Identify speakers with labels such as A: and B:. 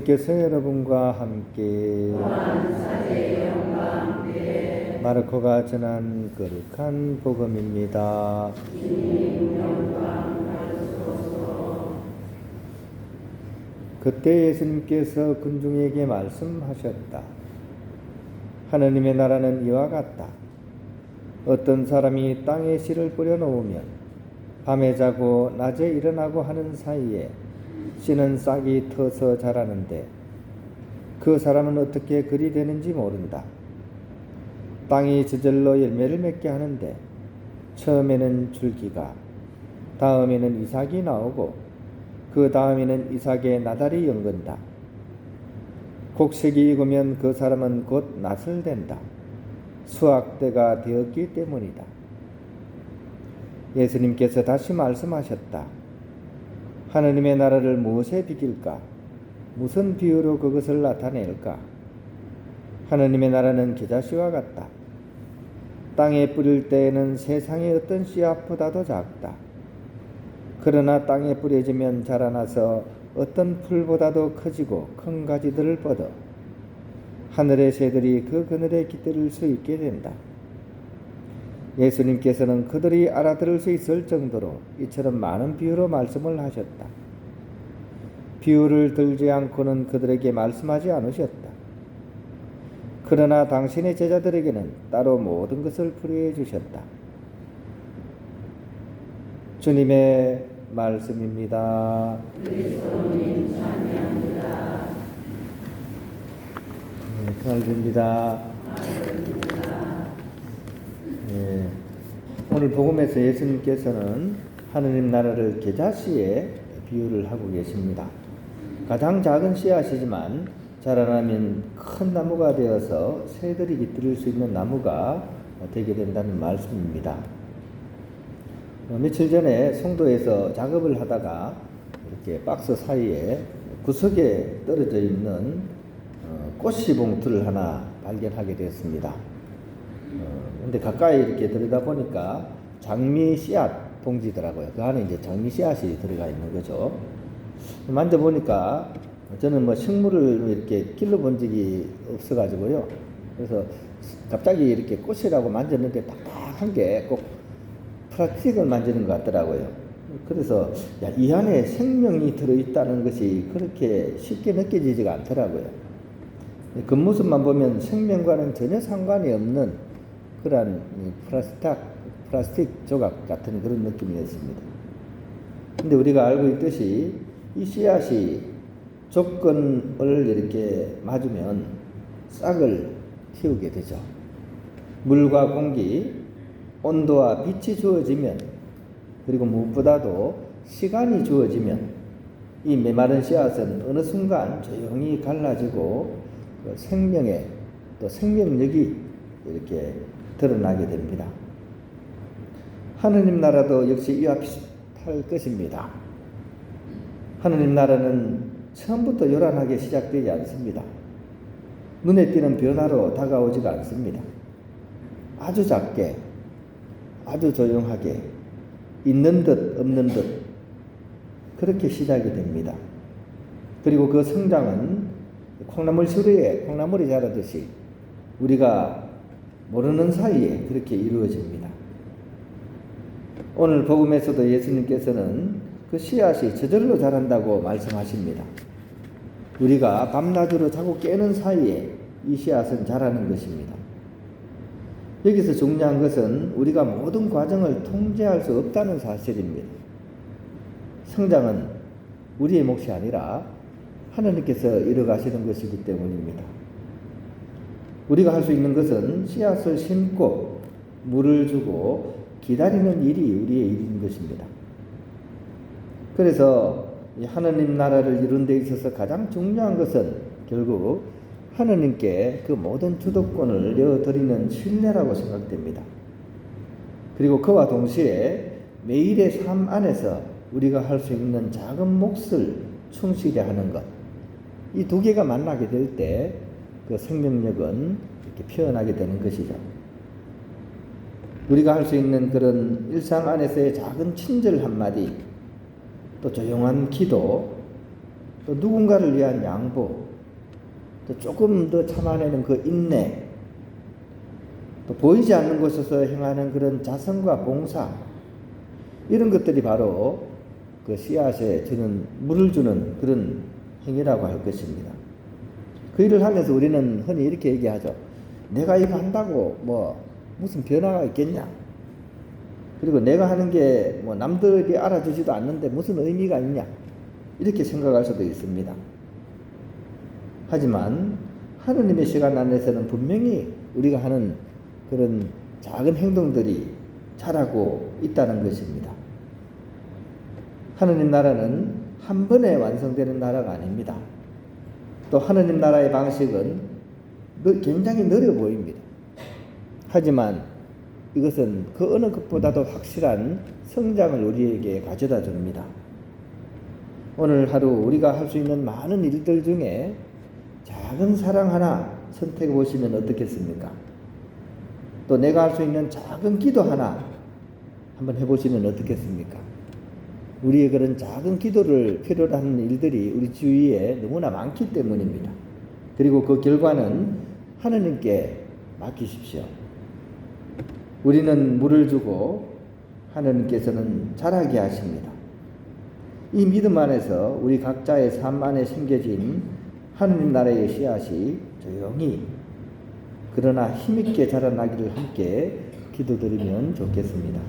A: 예수님께서 여러분과 함께 마르코가 전한 거룩한 복음입니다. 그때 예수님께서 군중에게 말씀하셨다. 하느님의 나라는 이와 같다. 어떤 사람이 땅에 씨를 뿌려 놓으면 밤에 자고 낮에 일어나고 하는 사이에 씨는 싹이 터서 자라는데 그 사람은 어떻게 그리 되는지 모른다. 땅이 저절로 열매를 맺게 하는데 처음에는 줄기가, 다음에는 이삭이 나오고 그 다음에는 이삭의 나달이 연근다. 곡식이 익으면 그 사람은 곧 낫을 된다. 수확때가 되었기 때문이다. 예수님께서 다시 말씀하셨다. 하느님의 나라를 무엇에 비길까? 무슨 비유로 그것을 나타낼까? 하느님의 나라는 겨자씨와 같다. 땅에 뿌릴 때에는 세상의 어떤 씨앗보다도 작다. 그러나 땅에 뿌려지면 자라나서 어떤 풀보다도 커지고 큰 가지들을 뻗어 하늘의 새들이 그 그늘에 깃들을 수 있게 된다. 예수님께서는 그들이 알아들을 수 있을 정도로 이처럼 많은 비유로 말씀을 하셨다. 비유를 들지 않고는 그들에게 말씀하지 않으셨다. 그러나 당신의 제자들에게는 따로 모든 것을 풀이해 주셨다. 주님의 말씀입니다. 그리스도님 찬양합니다. 감사드립니다. 오늘 복음에서 예수님께서는 하느님 나라를 겨자씨에 비유를 하고 계십니다. 가장 작은 씨앗이지만 자라나면 큰 나무가 되어서 새들이 깃들일 수 있는 나무가 되게 된다는 말씀입니다. 며칠 전에 송도에서 작업을 하다가 이렇게 박스 사이에 구석에 떨어져 있는 꽃씨 봉투를 하나 발견하게 되었습니다. 근데 가까이 이렇게 들여다보니까 장미 씨앗 봉지더라고요. 그 안에 이제 장미 씨앗이 들어가 있는 거죠. 만져보니까 저는 뭐 식물을 이렇게 길러본 적이 없어가지고요. 그래서 갑자기 이렇게 꽃이라고 만졌는데 딱딱한 게 꼭 플라스틱을 만지는 것 같더라고요. 그래서 이 안에 생명이 들어있다는 것이 그렇게 쉽게 느껴지지가 않더라고요. 겉모습만 보면 생명과는 전혀 상관이 없는 그런 플라스틱 조각 같은 그런 느낌이었습니다. 근데 우리가 알고 있듯이 이 씨앗이 조건을 이렇게 맞으면 싹을 틔우게 되죠. 물과 공기, 온도와 빛이 주어지면, 그리고 무엇보다도 시간이 주어지면 이 메마른 씨앗은 어느 순간 조용히 갈라지고 생명의 또 생명력이 이렇게 드러나게 됩니다. 하느님 나라도 역시 이와 비슷할 것입니다. 하느님 나라는 처음부터 요란하게 시작되지 않습니다. 눈에 띄는 변화로 다가오지가 않습니다. 아주 작게, 아주 조용하게, 있는 듯 없는 듯 그렇게 시작이 됩니다. 그리고 그 성장은 콩나물 수리에 콩나물이 자라듯이 우리가 모르는 사이에 그렇게 이루어집니다. 오늘 복음에서도 예수님께서는 그 씨앗이 저절로 자란다고 말씀하십니다. 우리가 밤낮으로 자고 깨는 사이에 이 씨앗은 자라는 것입니다. 여기서 중요한 것은 우리가 모든 과정을 통제할 수 없다는 사실입니다. 성장은 우리의 몫이 아니라 하나님께서 이뤄가시는 것이기 때문입니다. 우리가 할 수 있는 것은 씨앗을 심고 물을 주고 기다리는 일이 우리의 일인 것입니다. 그래서 하느님 나라를 이룬 데 있어서 가장 중요한 것은 결국 하느님께 그 모든 주도권을 내어드리는 신뢰라고 생각됩니다. 그리고 그와 동시에 매일의 삶 안에서 우리가 할 수 있는 작은 몫을 충실히 하는 것, 이 두 개가 만나게 될 때 그 생명력은 이렇게 피어나게 되는 것이죠. 우리가 할 수 있는 그런 일상 안에서의 작은 친절 한마디, 또 조용한 기도, 또 누군가를 위한 양보, 또 조금 더 참아내는 그 인내, 또 보이지 않는 곳에서 행하는 그런 자성과 봉사, 이런 것들이 바로 그 씨앗에 주는, 물을 주는 그런 행위라고 할 것입니다. 그 일을 하면서 우리는 흔히 이렇게 얘기하죠. 내가 이거 한다고 뭐 무슨 변화가 있겠냐? 그리고 내가 하는 게 뭐 남들이 알아주지도 않는데 무슨 의미가 있냐? 이렇게 생각할 수도 있습니다. 하지만 하느님의 시간 안에서는 분명히 우리가 하는 그런 작은 행동들이 자라고 있다는 것입니다. 하느님 나라는 한 번에 완성되는 나라가 아닙니다. 또 하느님 나라의 방식은 굉장히 느려 보입니다. 하지만 이것은 그 어느 것보다도 확실한 성장을 우리에게 가져다 줍니다. 오늘 하루 우리가 할 수 있는 많은 일들 중에 작은 사랑 하나 선택해 보시면 어떻겠습니까? 또 내가 할 수 있는 작은 기도 하나 한번 해보시면 어떻겠습니까? 우리의 그런 작은 기도를 필요로 하는 일들이 우리 주위에 너무나 많기 때문입니다. 그리고 그 결과는 하느님께 맡기십시오. 우리는 물을 주고 하느님께서는 자라게 하십니다. 이 믿음 안에서 우리 각자의 삶 안에 심겨진 하느님 나라의 씨앗이 조용히 그러나 힘있게 자라나기를 함께 기도드리면 좋겠습니다.